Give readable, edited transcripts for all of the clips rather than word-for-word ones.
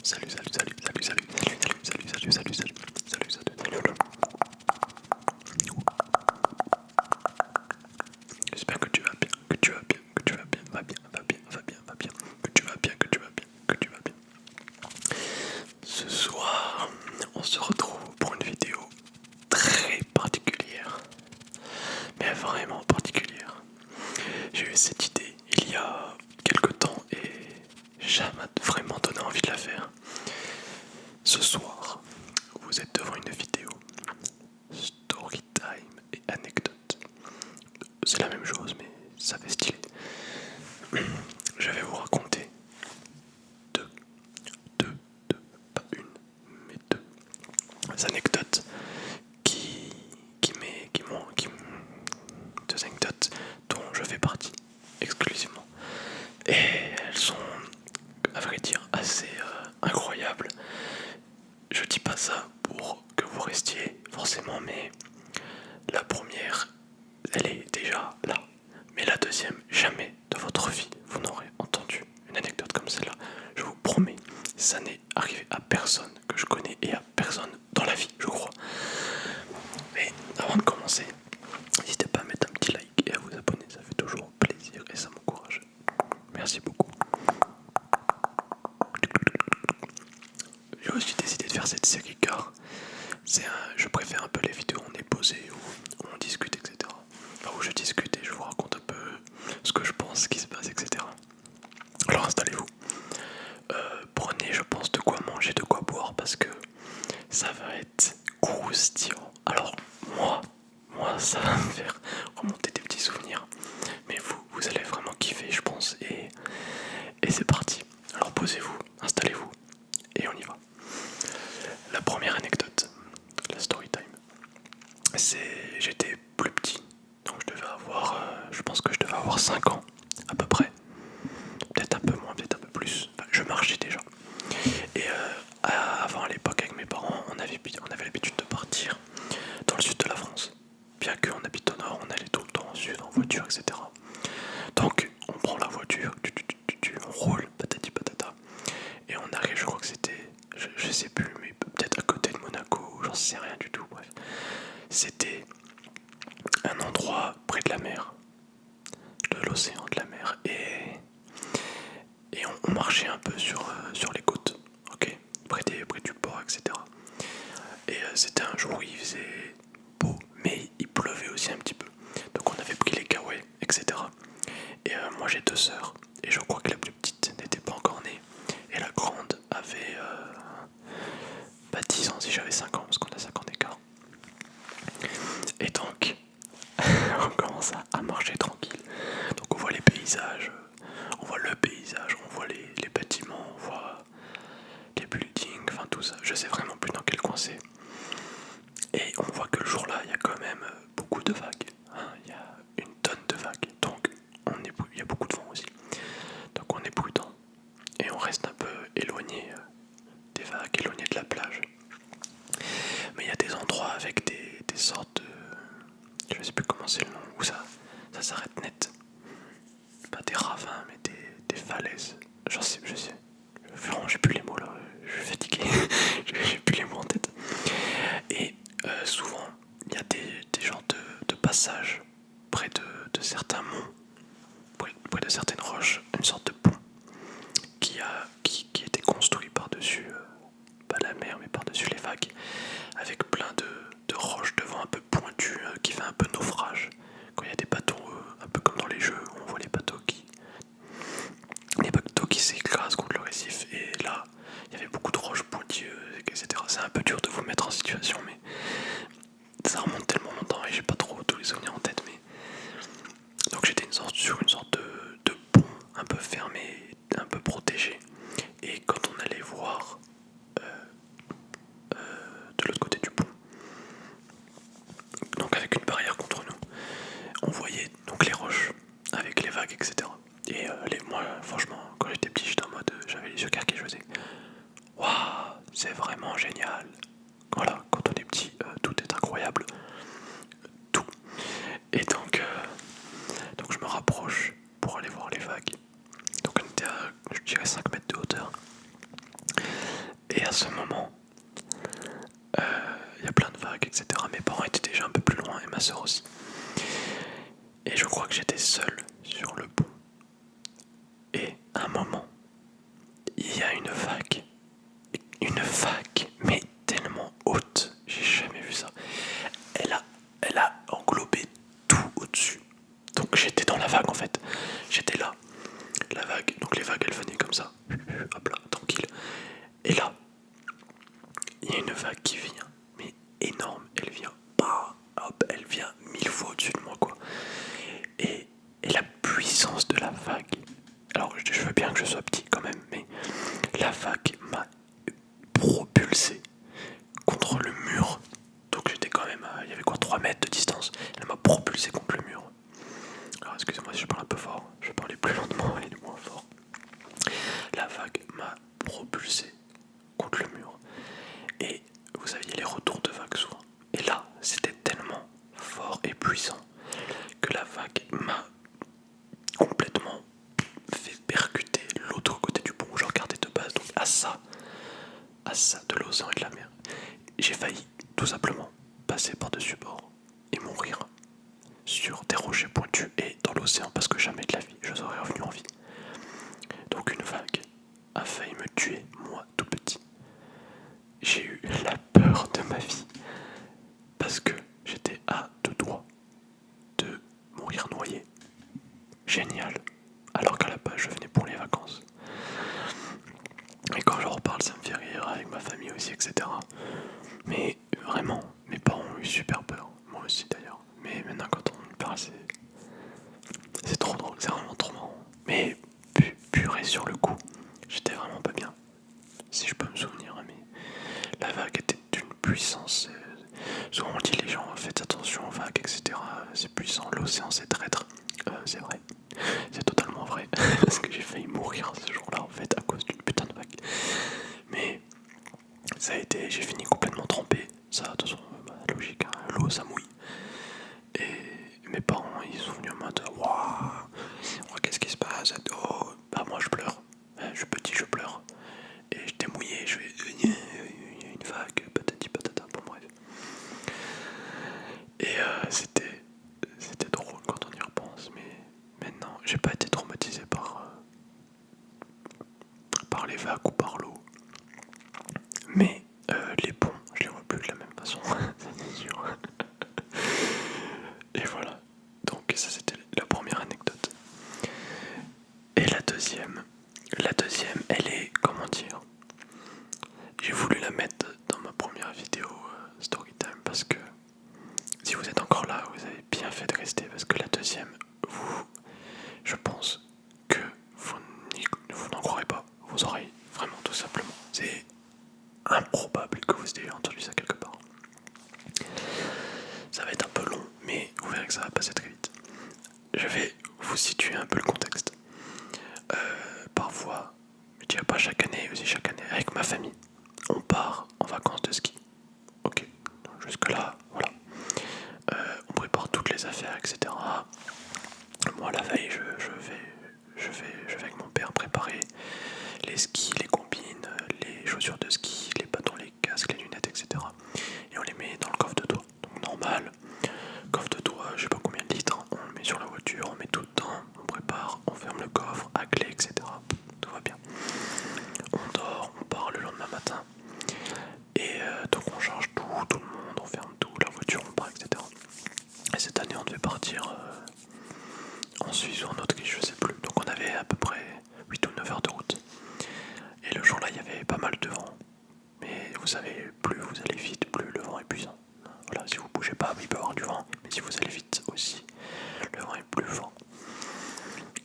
Salut, salut, salut, salut, salut, salut, salut, salut, salut, salut, salut, salut, salut, salut. J'espère que tu vas bien, que tu vas bien, que tu vas bien, va bien, va bien, va bien, va bien, que tu vas bien, que tu vas bien, que tu vas bien. Ce soir, on se retrouve pour une vidéo très particulière, mais vraiment particulière. J'ai eu cette idée il y a quelque temps et ça m'a vraiment donné envie de la faire. Ce soir, vous êtes devant une vidéo story time et anecdote. C'est la même chose, mais ça fait stylé. Je vais vous raconter deux, pas une, mais deux anecdotes deux anecdotes dont je fais partie exclusivement. Et elles sont, à vrai dire, assez incroyables. Je dis pas ça pour que vous restiez forcément, mais la première, elle est déjà là. Mais la deuxième, jamais de votre vie, vous n'aurez entendu une anecdote comme celle-là. Je vous promets, ça n'est arrivé à personne que je connais et à personne dans la vie, je crois. Mais avant de commencer, n'hésitez pas à mettre un petit like et à vous abonner, ça fait toujours plaisir et ça m'encourage. Merci beaucoup. J'ai aussi décidé de faire cette série car je préfère un peu les vidéos où on est posé, où on discute, etc. Enfin, où je discute et je vous raconte un peu ce que je pense, ce qui se passe, etc. Alors installez-vous. Prenez, je pense, de quoi manger, de quoi boire parce que ça va être croustillant. Alors moi, ça va me faire remonter des petits souvenirs. Mais vous allez vraiment kiffer, je pense. Et c'est parti. Alors posez-vous, installez-vous et on y va. La première anecdote, la story time. J'étais plus petit, donc je pense que je devais avoir 5 ans à peu près. Peut-être un peu moins, peut-être un peu plus. Enfin, je marchais déjà. Et avant, à l'époque, avec mes parents, on avait l'habitude de partir dans le sud de la France. Bien qu'on habite au nord, on allait tout le temps au sud en voiture, etc. Donc, on prend la voiture, on roule, patati patata. Et on arrive, je crois que c'était, je sais plus, mais peut-être à côté de Monaco, j'en sais rien du tout, bref. C'était un endroit près de la mer, de l'océan, de la mer. Et on marchait un peu sur les côtes, ok, près du port, etc. Et c'était un jour où il faisait beau, mais il pleuvait aussi un petit peu. Donc on avait pris les kawaii, etc. Et moi j'ai 2 sœurs, et je crois que la plus petite n'était pas encore née. Et la grande avait 10 ans si j'avais 5 ans, parce qu'on a 5 ans d'écart. Et donc, on commence à marcher tranquille. Donc on voit les paysages, on voit le paysage, on voit les bâtiments, on voit les buildings, enfin tout ça. Je sais vraiment plus dans quel coin c'est. Et on voit que le jour-là, il y a quand même beaucoup de vagues. Hein. Il y a une tonne de vagues. Donc il y a beaucoup de vent aussi. Donc on est prudent. Et on reste un peu éloigné des vagues, éloigné de la plage. Mais il y a des endroits avec des sortes de... Je sais plus comment c'est le nom. Où ça s'arrête net. Pas des ravins, mais des falaises. Je sais. Vraiment, j'ai plus les mots là. Je suis fatigué. J'ai plus les mots en tête. Et souvent, il y a des genres de passages près de certains monts, près de certaines roches, une sorte de pont qui était construit par-dessus, pas la mer, mais par-dessus les vagues, avec plein de roches devant un peu pointues, qui fait un peu naufrage. Quand il y a des bateaux, un peu comme dans les jeux, où on voit les bateaux qui s'écrasent contre le récif. Et là, il y avait beaucoup de roches pointilleuses, etc. C'est un peu dur de vous mettre en situation, mais ça remonte tellement longtemps et j'ai pas trop tous les souvenirs en tête. Mais donc j'étais sur une sorte de pont un peu fermé, un peu protégé. Et quand on allait voir de l'autre côté du pont, donc avec une barrière contre nous, on voyait donc les roches avec les vagues, etc. Et moi, franchement, quand j'étais petit, j'étais en mode, j'avais les yeux carqués, je faisais waouh, c'est vraiment génial. Voilà, quand on est petit, tout est incroyable, tout. Et donc je me rapproche pour aller voir les vagues. Donc on était à, je dirais, 5 mètres de hauteur. à ce moment, il y a plein de vagues, etc. Mes parents étaient déjà un peu plus loin et ma soeur aussi. Et je crois que j'étais seul sur le pont. Et à un moment, il y a une vague, mais tellement haute, j'ai jamais vu ça. Elle a englobé tout au-dessus. Donc j'étais dans la vague en fait. J'étais là. La vague, donc les vagues elles venaient comme ça. Hop là, tranquille. Et là, il y a une vague qui vient, mais énorme. Elle vient, bah, hop, elle vient 1000 fois au-dessus de moi quoi. Et la puissance de la vague. Alors je veux bien que je sois petit quand même, mais la vague m'a propulsé contre le mur. Donc j'étais quand même il y avait quoi, 3 mètres de distance. Elle m'a propulsé contre le mur. Alors excusez-moi si je parle un peu fort, je vais parler plus lentement et moins fort. La vague m'a propulsé contre le mur. Et vous saviez les retours de vague souvent. Et là, c'était tellement fort et puissant que la vague m'a complètement fait percuter l'autre côté du pont où je regardais de base, donc à ça de l'océan et de la mer. J'ai failli tout simplement passer par-dessus bord et mourir sur des rochers pointus et dans l'océan parce que jamais de la vie je serais revenu en vie. Donc une vague a failli me tuer, moi tout petit. J'ai eu la peur de ma vie parce que j'étais à 2 doigts de mourir noyé. Génial. Alors qu'à la base je venais pour les vacances. Et quand je reparle ça me fait rire avec ma famille aussi, etc. Mais vraiment, mes parents ont eu super peur. Moi aussi d'ailleurs. Mais maintenant quand on parle c'est trop drôle, c'est vraiment trop marrant. Mais purée sur le coup, j'étais vraiment pas bien. Si je peux me souvenir, mais la vague était d'une puissance. Souvent on dit les gens faites attention aux vagues, etc. C'est puissant, l'océan c'est traître. C'est vrai, c'est totalement vrai. Parce que j'ai failli mourir ce jour-là en fait à cause d'une putain de vague. Mais ça a été, j'ai fini complètement trempé. Ça, de toute façon, logique, hein, l'eau ça mouille. Et mes parents ils sont venus en mode waouh, qu'est-ce qui se passe? Oh, bah moi je pleure. Je suis petit, je pleure. Et j'étais mouillé, je fais il y a une vague, patati patata, bon bref. Et c'était drôle quand on y repense, mais maintenant j'ai pas été traumatisé par les vagues ou par l'eau. Mais les ponts, je les vois plus de la même façon, c'est sûr. Et voilà, donc ça c'était la première anecdote. Et la deuxième, elle est, comment dire, j'ai voulu la mettre dans ma première vidéo Storytime parce que si vous êtes encore là, vous avez bien fait de rester parce que la deuxième, je pense que vous n'en croirez pas vos oreilles, vraiment tout simplement. C'est improbable que vous ayez entendu ça quelque part. Ça va être un peu long, mais vous verrez que ça va passer très vite. Je vais vous situer un peu le contexte. Parfois, je dirais pas chaque année, aussi chaque année, avec ma famille, on part en vacances de ski. Ok, jusque là, voilà. On prépare toutes les affaires, etc. Moi, la veille, je vais avec mon père préparer les skis, les combines, les chaussures de ski, les bâtons, les casques, les lunettes, etc. Et on les met dans le coffre de toit. Donc normal, coffre de toit, je sais pas combien de litres, on le met sur la voiture, on met tout dedans, on prépare, on ferme le coffre, à clé, etc. Tout va bien. On dort, on part le lendemain matin. Et donc on charge tout le monde, on ferme tout, la voiture, on part, etc. Et cette année on devait partir en Suisse ou en Autriche, je sais plus. Donc on avait à peu près 8 ou 9 heures de route. Et le jour là il y avait pas mal de vent. Mais vous savez, plus vous allez vite, plus le vent est puissant. Voilà, si vous bougez pas, il peut y avoir du vent. Mais si vous allez vite aussi, le vent est plus fort.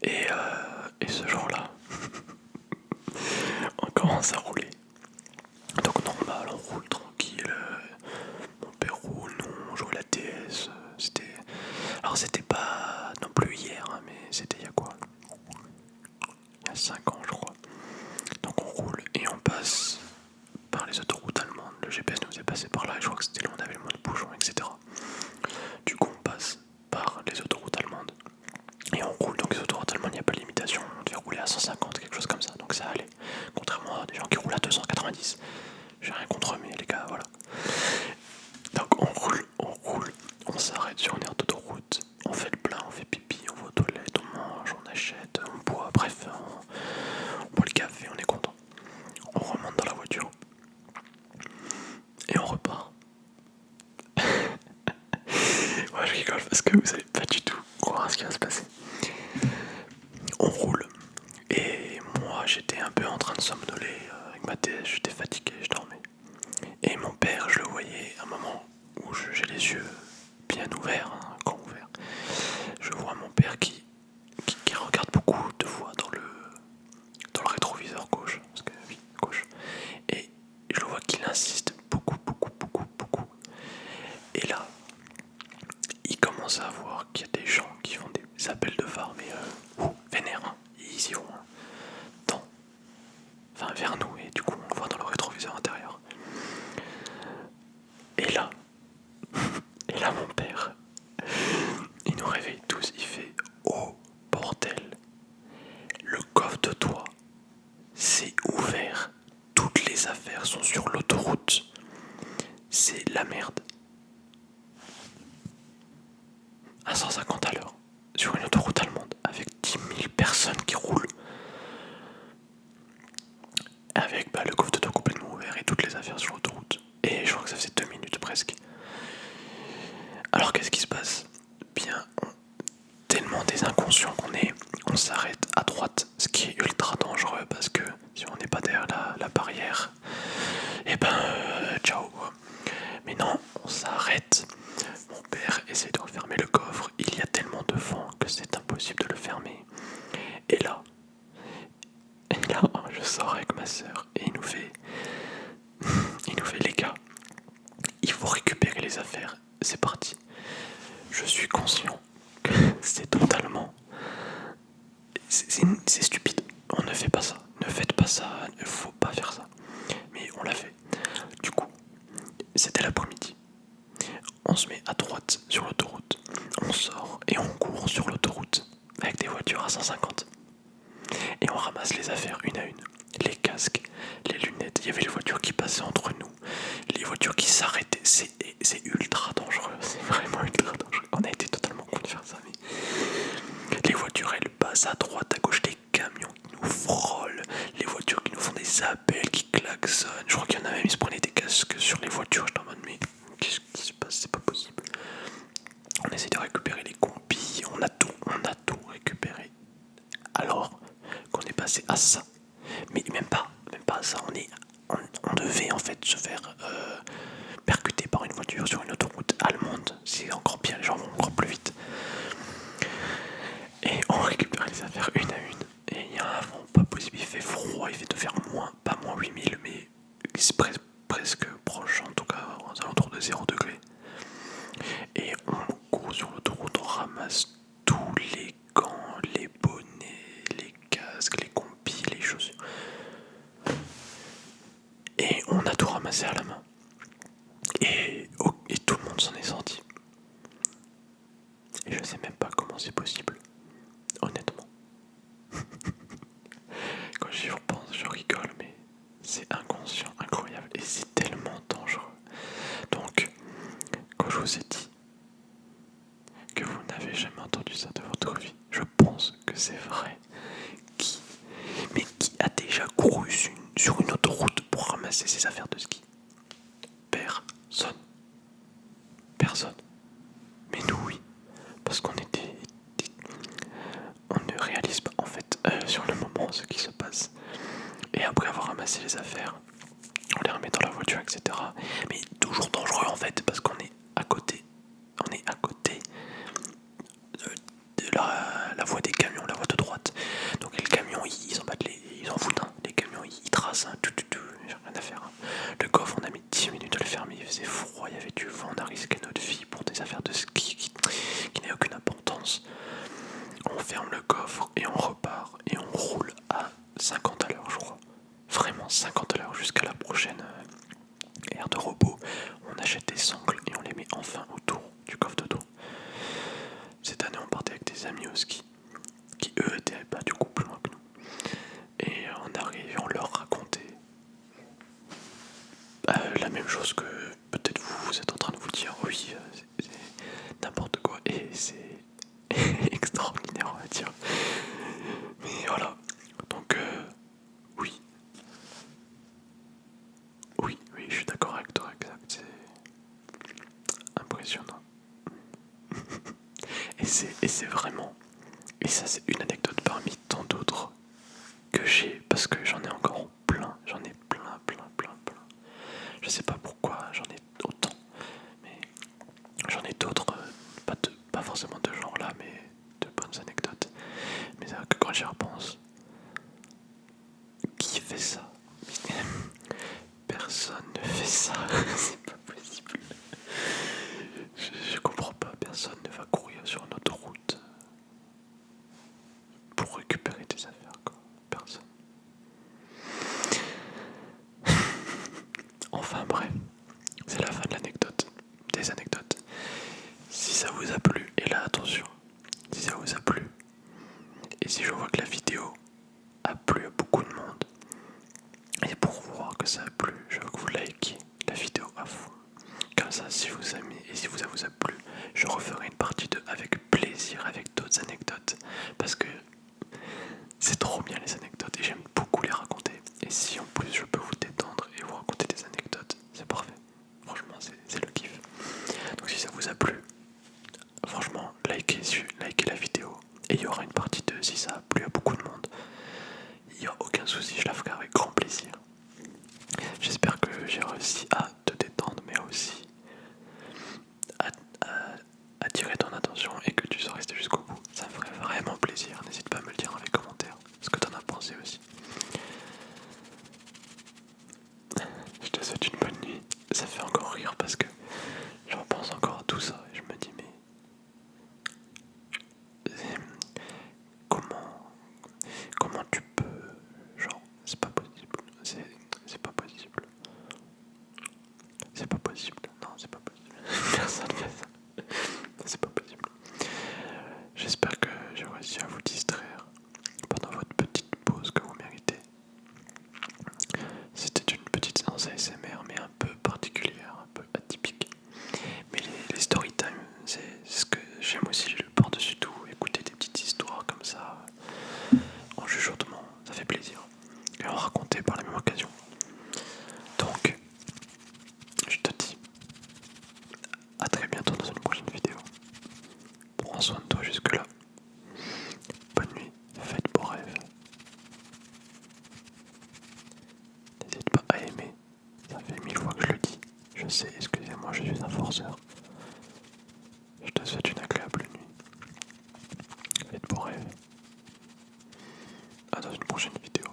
Et ce jour-là, on commence à rouler. Donc normal, on roule tranquille. Mon père roule, nous on joue à la DS. Alors c'était pas non plus hier, hein, mais c'était il y a quoi? Il y a 5 ans je crois. Donc on roule et on passe par les autoroutes allemandes. Le GPS nous est passé par là et je crois que c'était là où on avait le moins de bouchons, etc. Du coup on passe par les autoroutes allemandes. Et on roule, donc les autoroutes allemandes, il n'y a pas de limitation. On devait rouler à 150, quelque chose comme ça, donc ça allait. Contrairement à des gens qui roulent à 290. j'ai rien contre eux, mais les gars, voilà. Donc on roule, on s'arrête sur une aire d'autoroute, on fait le plein, on fait pipi, on va aux toilettes, on mange, on achète, on boit, bref, on boit le café, on est content. On remonte dans la voiture et on repart. Moi je rigole parce que vous savez pas du tout croire ce qui va se passer. On roule et moi j'étais un peu en train de somnoler avec ma tête, j'étais fatigué, je dormais. Et mon père, je le voyais à un moment où j'ai les yeux bien ouverts, hein, grands ouverts. Je vois mon père qui regarde beaucoup de fois dans le rétroviseur gauche, parce que oui, gauche. Et je le vois qu'il insiste beaucoup, beaucoup, beaucoup, beaucoup. Et là, il commence à voir qu'il y a des gens qui font des appels de phare, mais vénères, hein. Ils y vont dans, enfin vers nous, et du coup on le voit dans le rétroviseur intérieur. Et là, mon père, il nous réveille tous, il fait oh bordel, le coffre de toit s'est ouvert, toutes les affaires sont sur l'autoroute, c'est la merde. À 150 à l'heure, sur une autoroute allemande, avec 10 000 personnes qui roulent, avec le coffre de toit complètement ouvert et toutes les affaires sur l'autoroute. Et je crois que ça faisait 2 minutes presque. Alors qu'est-ce qui se passe? Bien, tellement des inconscients qu'on est, on s'arrête à droite, ce qui est ultra dangereux parce que si on n'est pas derrière la barrière, et ciao quoi. Mais non, on s'arrête. Mon père essaie de refermer le coffre, il y a tellement de vent que c'est impossible de le fermer. Et là, je sors avec ma soeur et il nous fait les gars, il faut récupérer les affaires, c'est parti. Je suis conscient que c'est totalement... C'est stupide, on ne fait pas ça, ne faites pas ça, il ne faut pas faire ça. Mais on l'a fait. Du coup, c'était l'après-midi. On se met à droite sur l'autoroute, on sort et on court sur l'autoroute avec des voitures à 150. Et on ramasse les affaires une à une. Les casques, les lunettes, il y avait les voitures qui passaient entre nous, les voitures qui s'arrêtaient, c'est ultra dangereux, c'est vraiment ultra dangereux. On a été totalement con de faire ça, mais les voitures elles passent à droite, à gauche, les camions qui nous frôlent, les voitures qui nous font des appels, qui klaxonnent. Je crois qu'il y en a même, ils se prenaient des casques sur les voitures, je t'en mode mais qu'est-ce qui se passe, c'est pas possible. On essaie de récupérer les compis, on a tout récupéré. Alors qu'on est passé à ça, mais même pas à ça, on devait en fait se faire percuter par une voiture sur une autoroute allemande, c'est encore pire, les gens vont encore plus vite. Et on récupère les affaires une à une, et il y a un vent pas possible, il fait froid, il fait de faire pas moins 8000, mais c'est presque proche, en tout cas aux alentours de 0 degré. Et on court sur l'autoroute, on ramasse tous les gants, les bonnets, les casques, les compis, les chaussures. Et on a tout ramassé à la main. Et tout le monde s'en est sorti. Et je sais même pas comment c'est possible. Honnêtement. Quand j'y repense, je rigole, mais c'est inconscient, incroyable. Et c'est tellement dangereux. Donc, quand je vous ai dit que vous n'avez jamais entendu ça de votre vie, je pense que c'est vrai. Mais qui a déjà couru sur une autoroute pour ramasser ses affaires de ski? Personne. Personne. Mais nous, oui. Parce qu'on était... On ne réalise pas, en fait, sur le moment, ce qui se passe. Et après avoir ramassé les affaires, on les remet dans la voiture, etc. Mais toujours dangereux, en fait, parce qu'on est à côté. On est à côté de la voie des camions, la voie de droite. Donc les camions, ils s'en foutent, hein. Les camions, ils tracent, hein. J'ai rien à faire, hein. Le coffre, on a mis 10 minutes à le fermer, il faisait froid, il y avait du vent, on a risqué notre vie pour des affaires de ski qui n'avaient aucune importance. On ferme le coffre et on repart et on roule à 50 à l'heure, je crois. Vraiment 50 à l'heure jusqu'à la prochaine aire de repos. On achète des sangles et on les met enfin autour du coffre de dos. Cette année, on partait avec des amis au ski qui eux étaient pas du coup plus loin que nous. Et on arrive et on leur racontait. même chose que peut-être vous êtes en train de vous dire, oui, c'est n'importe quoi, et c'est extraordinaire, on va dire. Mais voilà, donc oui, oui, je suis d'accord avec toi, exact, c'est impressionnant. Et c'est vraiment, et ça c'est une anecdote parmi tant d'autres que j'ai, parce que j'en ai encore plein, j'en ai plein. Je sais pas pourquoi j'en ai autant, mais j'en ai d'autres, pas forcément de genre là, mais de bonnes anecdotes. Mais c'est vrai que quand j'y repense, qui fait ça? Personne ne fait ça, c'est pas possible. Je comprends pas, personne ne va courir sur une autoroute pour récupérer des affaires, quoi. Personne. Enfin bref, c'est la fin de l'anecdote, des anecdotes. Si ça vous a plu, et là attention, si ça vous a plu, et si je vois que la vidéo a plu à beaucoup de monde, et pour voir que ça a plu, je veux que vous likiez la vidéo à fond. Comme ça, si vous aimez et si ça vous a plu, je referai une partie 2 avec plaisir, avec d'autres anecdotes. Parce que c'est trop bien les anecdotes et j'aime beaucoup les raconter. Et si en plus je peux vous détendre et vous raconter des anecdotes, c'est parfait. Franchement, c'est le kiff. Donc si ça vous a plu, franchement, likez la vidéo. Et il y aura une partie 2 si ça a plu à beaucoup de monde. Il n'y a aucun souci, je la ferai avec grand plaisir. J'espère que j'ai réussi à te détendre, mais aussi à, à- attirer ton attention et que tu sois resté jusqu'au bout. Ça me ferait vraiment plaisir. N'hésite pas à me le dire dans les commentaires ce que t'en as pensé aussi. Je te souhaite une bonne nuit. Ça fait encore rire parce que j'en pense encore à tout ça et je me dis mais comment comment tu peux, genre c'est pas possible, c'est pas possible, c'est pas possible, non c'est pas possible. Personne fait ça. C'est pas possible. J'espère que j'ai réussi à vous distraire pendant votre petite pause que vous méritez. C'était une petite séance ASMR mais un peu particulière, un peu atypique. Mais les story time, c'est ce que j'aime aussi par-dessus tout. Écouter des petites histoires comme ça, en chuchotement, ça fait plaisir. Et en raconter par la même occasion. Donc, je te dis à très bientôt dans une prochaine vidéo. Prends soin de toi jusque là. Bonne nuit, faites beaux rêves. N'hésite pas à aimer. Ça fait 1000 fois que je le dis. Je sais, excusez-moi, je suis un forceur. Je te souhaite une agréable nuit. Faites beaux rêves. À dans une prochaine vidéo.